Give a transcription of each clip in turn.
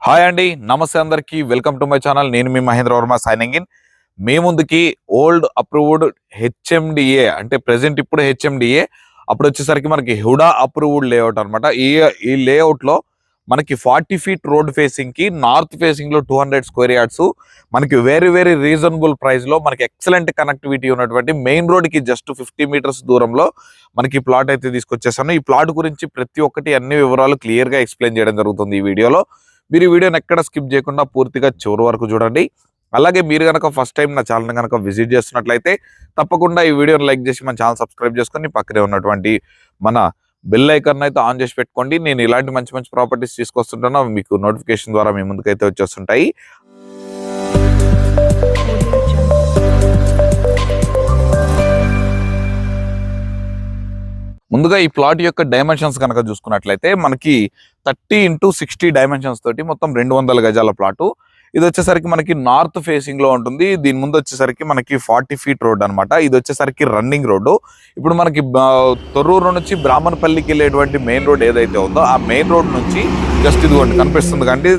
Hi అండి, నమస్తే అందరికీ. Welcome to my channel. నేను మీ మహేంద్ర వర్మ సైనింగ్ ఇన్. మీ ముందుకి ఓల్డ్ అప్రూవ్డ్ హెచ్ఎండిఏ అంటే ప్రెసెంట్ ఇప్పుడు హెచ్ఎండిఏ అప్పుడు వచ్చేసరికి మనకి హుడా అప్రూవ్డ్ లేఅవుట్ అనమాట. ఈ లేఅవుట్ లో మనకి 40 ఫీట్ రోడ్ ఫేసింగ్ కి నార్త్ ఫేసింగ్ లో 200 స్క్వేర్ యార్డ్స్ మనకి వెరీ వెరీ రీజనబుల్ ప్రైస్ లో మనకి ఎక్సలెంట్ కనెక్టివిటీ ఉన్నటువంటి మెయిన్ రోడ్ కి జస్ట్ 50 మీటర్స్ దూరంలో మనకి ప్లాట్ అయితే తీసుకొచ్చేసాను. ఈ ప్లాట్ గురించి ప్రతి ఒక్కటి అన్ని వివరాలు క్లియర్ గా ఎక్స్ప్లెయిన్ చేయడం జరుగుతుంది ఈ వీడియోలో. మీరు ఈ వీడియోని ఎక్కడ స్కిప్ చేయకుండా పూర్తిగా చివరి వరకు చూడండి. అలాగే మీరు కనుక ఫస్ట్ టైం నా ఛానల్ కనుక విజిట్ చేస్తున్నట్లయితే తప్పకుండా ఈ వీడియోని లైక్ చేసి మన ఛానల్ సబ్స్క్రైబ్ చేసుకొని పక్కనే ఉన్నటువంటి మన బెల్ ఐకాన్ అయితే ఆన్ చేసి పెట్టుకోండి. నేను ఇలాంటి మంచి మంచి ప్రాపర్టీస్ తీసుకొస్తుంటాను, మీకు నోటిఫికేషన్ ద్వారా మీ ముందుకైతే వచ్చేస్తుంటాయి. ముందుగా ఈ ప్లాట్ యొక్క డైమెన్షన్స్ కనుక చూసుకున్నట్లయితే మనకి 30x60 డైమెన్షన్స్ తోటి మొత్తం 200 గజాల ప్లాటు. ఇది వచ్చేసరికి మనకి నార్త్ ఫేసింగ్ లో ఉంటుంది. దీని ముందు వచ్చేసరికి మనకి 40 ఫీట్ రోడ్ అనమాట. ఇది వచ్చేసరికి రన్నింగ్ రోడ్డు. ఇప్పుడు మనకి తొర్రూరు నుంచి బ్రాహ్మణపల్లికి వెళ్ళేటువంటి మెయిన్ రోడ్ ఏదైతే ఉందో ఆ మెయిన్ రోడ్ నుంచి జస్ట్ ఇదిగోండి కనిపిస్తుంది కానీ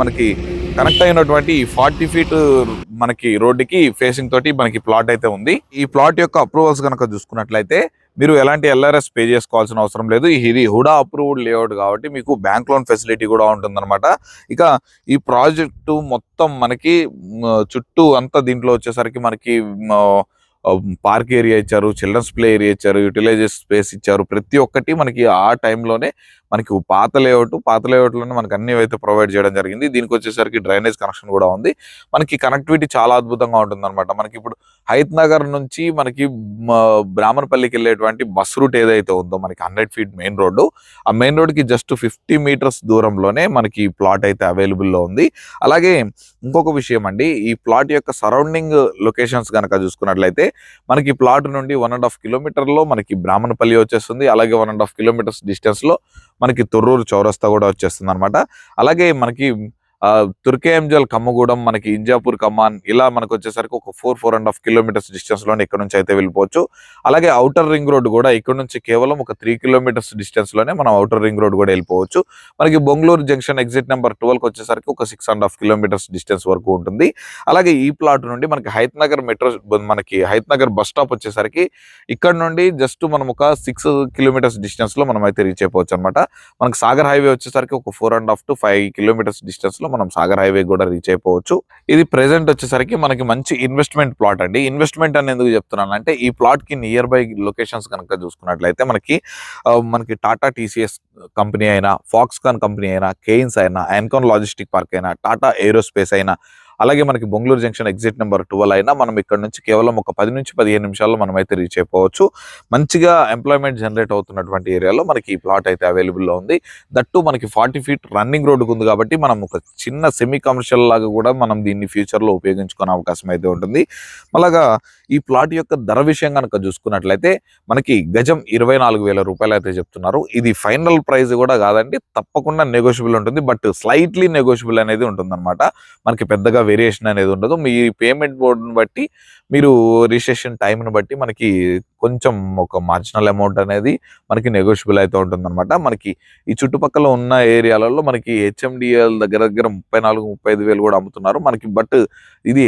మనకి కనెక్ట్ అయినటువంటి 40 ఫీట్ మనకి రోడ్డుకి ఫేసింగ్ తోటి మనకి ప్లాట్ అయితే ఉంది. ఈ ప్లాట్ యొక్క అప్రూవల్స్ కనుక చూసుకున్నట్లయితే మీరు ఎలాంటి ఎల్ఆర్ఎస్ పే చేసుకోవాల్సిన అవసరం లేదు. ఇది హుడా అప్రూవ్డ్ లేఅవుట్ కాబట్టి మీకు బ్యాంక్ లోన్ ఫెసిలిటీ కూడా ఉంటుందన్నమాట. ఇక ఈ ప్రాజెక్టు మొత్తం మనకి చుట్టూ అంతా దీంట్లో వచ్చేసరికి మనకి పార్క్ ఏరియా ఇచ్చారు, చిల్డ్రన్స్ ప్లే ఏరియా ఇచ్చారు, యూటిలైజేషన్ స్పేస్ ఇచ్చారు. ప్రతి ఒక్కటి మనకి ఆ టైంలోనే మనకి పాత లేఅవుట్లోనే మనకి అన్ని అయితే ప్రొవైడ్ చేయడం జరిగింది. దీనికి వచ్చేసరికి డ్రైనేజ్ కనెక్షన్ కూడా ఉంది. మనకి కనెక్టివిటీ చాలా అద్భుతంగా ఉంటుంది అనమాట. మనకి ఇప్పుడు హైత్ నగర్ నుంచి మనకి బ్రాహ్మణపల్లికి వెళ్ళేటువంటి బస్ రూట్ ఏదైతే ఉందో మనకి 100 ఫీట్ మెయిన్ రోడ్డు, ఆ మెయిన్ రోడ్కి జస్ట్ 50 మీటర్స్ దూరంలోనే మనకి ఈ ప్లాట్ అయితే అవైలబుల్లో ఉంది. అలాగే ఇంకొక విషయం అండి, ఈ ప్లాట్ యొక్క సరౌండింగ్ లొకేషన్స్ కనుక చూసుకున్నట్లయితే మనకి ప్లాట్ నుండి 1.5 కిలోమీటర్లో మనకి బ్రాహ్మణపల్లి వచ్చేస్తుంది. అలాగే 1.5 కిలోమీటర్స్ డిస్టెన్స్ లో మనకి తొర్రూరు చౌరస్తా కూడా వచ్చేస్తుంది అనమాట. అలాగే మనకి తుర్కేఎంజల్ కమ్మగూడెం, మనకి ఇంజాపూర్ కమాన్, ఇలా మనకు వచ్చేసరికి ఒక 4.5 కిలోమీటర్స్ డిస్టెన్స్ లోనే ఇక్కడ నుంచి అయితే వెళ్ళిపోవచ్చు. అలాగే అవుటర్ రింగ్ రోడ్ కూడా ఇక్కడ నుంచి కేవలం ఒక 3 కిలోమీటర్స్ డిస్టెన్స్ లోనే మనం అవుటర్ రింగ్ రోడ్ కూడా వెళ్ళిపోవచ్చు. మనకి బొంగళూరు జంక్షన్ ఎగ్జిట్ నెంబర్ 12 కి వచ్చేసరికి ఒక 6.5 కిలోమీటర్స్ డిస్టెన్స్ వరకు ఉంటుంది. అలాగే ఈ ప్లాట్ నుండి మనకి హైత్ నగర్ బస్ స్టాప్ వచ్చేసరికి ఇక్కడ నుండి జస్ట్ మనం ఒక 6 కిలోమీటర్స్ డిస్టెన్స్ లో మనం అయితే రీచ్ అయిపోవచ్చు అనమాట. మనకి సాగర్ హైవే వచ్చేసరికి ఒక 4.5 to 5 కిలోమీటర్స్ డిస్టెన్స్ లో మనం సాగర్ హైవే కూడా రీచ్ అయిపోవచ్చు. ఇది ప్రెసెంట్ వచ్చేసరికి మనకి మంచి ఇన్వెస్ట్మెంట్ ప్లాట్ అండి. ఇన్వెస్ట్మెంట్ అని ఎందుకు చెప్తున్నాను అంటే ఈ ప్లాట్ కి నియర్ బై లొకేషన్స్ కనుక చూసుకున్నట్లయితే మనకి టాటా టీసీఎస్ కంపెనీ అయినా, ఫాక్స్కాన్ కంపెనీ అయినా, కేయిన్స్ అయినా, ఎన్కాన్ లాజిస్టిక్ పార్క్ అయినా, టాటా ఏరోస్పేస్ అయినా, అలాగే మనకి బొంగళూరు జంక్షన్ ఎగ్జిట్ నెంబర్ 12 అయినా మనం ఇక్కడ నుంచి కేవలం ఒక 10 నుంచి 15 నిమిషాల్లో మనం అయితే రీచ్ అయిపోవచ్చు. మంచిగా ఎంప్లాయ్మెంట్ జనరేట్ అవుతున్నటువంటి ఏరియాలో మనకి ఈ ప్లాట్ అయితే అవైలబుల్లో ఉంది. దట్టు మనకి 40 ఫీట్ రన్నింగ్ రోడ్డుకు ఉంది కాబట్టి మనం ఒక చిన్న సెమీ కమర్షియల్ లాగా కూడా మనం దీన్ని ఫ్యూచర్లో ఉపయోగించుకునే అవకాశం అయితే ఉంటుంది. అలాగా ఈ ప్లాట్ యొక్క ధర విషయం కనుక చూసుకున్నట్లయితే మనకి గజం 24,000 రూపాయలు అయితే చెప్తున్నారు. ఇది ఫైనల్ ప్రైస్ కూడా కాదండి, తప్పకుండా నెగోషియబుల్ ఉంటుంది. బట్ స్లైట్లీ నెగోషియబుల్ అనేది ఉంటుందన్నమాట. మనకి పెద్దగా వేరియేషన్ అనేది ఉండదు. మీ పేమెంట్ బోర్డుని బట్టి, మీరు రిజిస్ట్రేషన్ టైంని బట్టి మనకి కొంచెం ఒక మార్జినల్ అమౌంట్ అనేది మనకి నెగోషియబుల్ అయితే ఉంటుందన్నమాట. మనకి ఈ చుట్టుపక్కల ఉన్న ఏరియాలలో మనకి హెచ్ఎండిఏల దగ్గర 34-35 వేలు కూడా అమ్ముతున్నారు మనకి. బట్ ఇది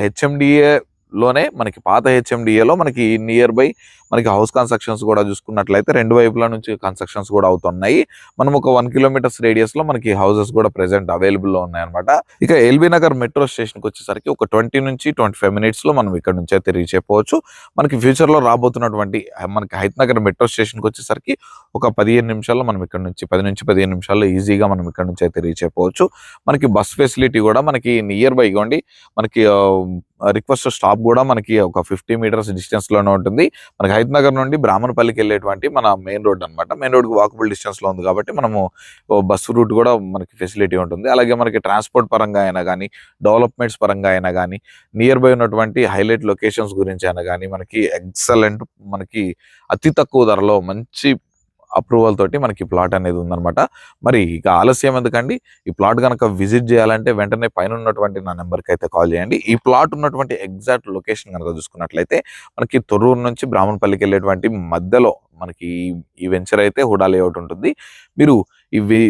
హెచ్ఎండిఏ లోనే మనకి పాత హెచ్ఎండిఏలో మనకి నియర్ బై మనకి హౌస్ కన్స్ట్రక్షన్స్ కూడా చూసుకున్నట్లయితే రెండు వైపుల నుంచి కన్స్ట్రక్షన్స్ కూడా అవుతున్నాయి. మనం ఒక 1 కిలోమీటర్స్ రేడియస్ లో మనకి హౌసెస్ కూడా ప్రెసెంట్ అవైలబుల్ లో ఉన్నాయి అనమాట. ఇక ఎల్బీ నగర్ మెట్రో స్టేషన్ కి వచ్చేసరికి ఒక 20 నుంచి 25 మినిట్స్ లో మనం ఇక్కడ నుంచి అయితే రీచ్ అయిపోవచ్చు. మనకి ఫ్యూచర్ లో రాబోతున్నటువంటి మనకి హైత్ నగర్ మెట్రో స్టేషన్ కి వచ్చేసరికి ఒక 15 నిమిషాల్లో మనం ఇక్కడ నుంచి 10 నుంచి 15 నిమిషాల్లో ఈజీగా మనం ఇక్కడ నుంచి అయితే రీచ్ అయిపోవచ్చు. మనకి బస్ ఫెసిలిటీ కూడా మనకి నియర్ బై ఇవ్వండి, మనకి రిక్వెస్ట్ స్టాప్ కూడా మనకి ఒక 50 మీటర్స్ డిస్టెన్స్ లోనే ఉంటుంది. మనకి హైత్ నగర్ నుండి బ్రాహ్మణపల్లికి వెళ్ళేటువంటి మన మెయిన్ రోడ్ అనమాట. మెయిన్ రోడ్ వాకబుల్ డిస్టెన్స్ లో ఉంది కాబట్టి మనము బస్సు రూట్ కూడా మనకి ఫెసిలిటీ ఉంటుంది. అలాగే మనకి ట్రాన్స్పోర్ట్ పరంగా అయినా కానీ, డెవలప్మెంట్స్ పరంగా అయినా కానీ, నియర్ బై ఉన్నటువంటి హైలైట్ లొకేషన్స్ గురించి అయినా కానీ మనకి ఎక్సలెంట్, మనకి అతి తక్కువ ధరలో మంచి అప్రూవల్ తోటి మనకి ప్లాట్ అనేది ఉందన్నమాట. మరి ఇక ఆలస్యం ఎందుకండి, ఈ ప్లాట్ కనుక విజిట్ చేయాలంటే వెంటనే పైన ఉన్నటువంటి నా నెంబర్కి అయితే కాల్ చేయండి. ఈ ప్లాట్ ఉన్నటువంటి ఎగ్జాక్ట్ లొకేషన్ కనుక చూసుకున్నట్లయితే మనకి తొర్రూరు నుంచి బ్రాహ్మణపల్లికి వెళ్ళేటువంటి మధ్యలో మనకి ఈ వెంచర్ అయితే హుడా లేఅవుట్ ఉంటుంది. మీరు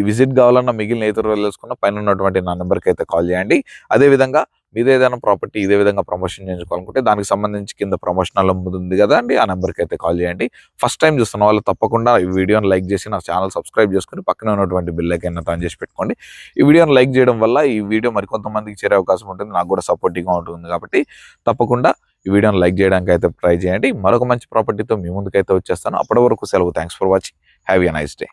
విజిట్ కావాలన్నా మిగిలిన ఇతర తెలుసుకున్న పైన ఉన్నటువంటి నా నెంబర్కి అయితే కాల్ చేయండి. అదేవిధంగా మీద ఏదైనా ప్రాపర్టీ ఇదే విధంగా ప్రమోషన్ చేయించుకోవాలనుకుంటే దానికి సంబంధించి కింద ప్రమోషనల్ ఉంది కదా అండి, ఆ నెంబర్కి అయితే కాల్ చేయండి. ఫస్ట్ టైం చూస్తున్న వాళ్ళు తప్పకుండా ఈ వీడియోని లైక్ చేసి నా ఛానల్ సబ్స్క్రైబ్ చేసుకుని పక్కన ఉన్నటువంటి బెల్ ఐకాన్ ఆన్ చేసి పెట్టుకోండి. ఈ వీడియోని లైక్ చేయడం వల్ల ఈ వీడియో మరికొంతమందికి చేరే అవకాశం ఉంటుంది, నాకు కూడా సపోర్టివ్గా ఉంటుంది. కాబట్టి తప్పకుండా ఈ వీడియోని లైక్ చేయడానికి అయితే ట్రై చేయండి. మరొక మంచి ప్రాపర్టీతో మీ ముందుకైతే వచ్చేస్తాను. అప్పటి వరకు సెలవు. Thanks for watching. Have a nice day.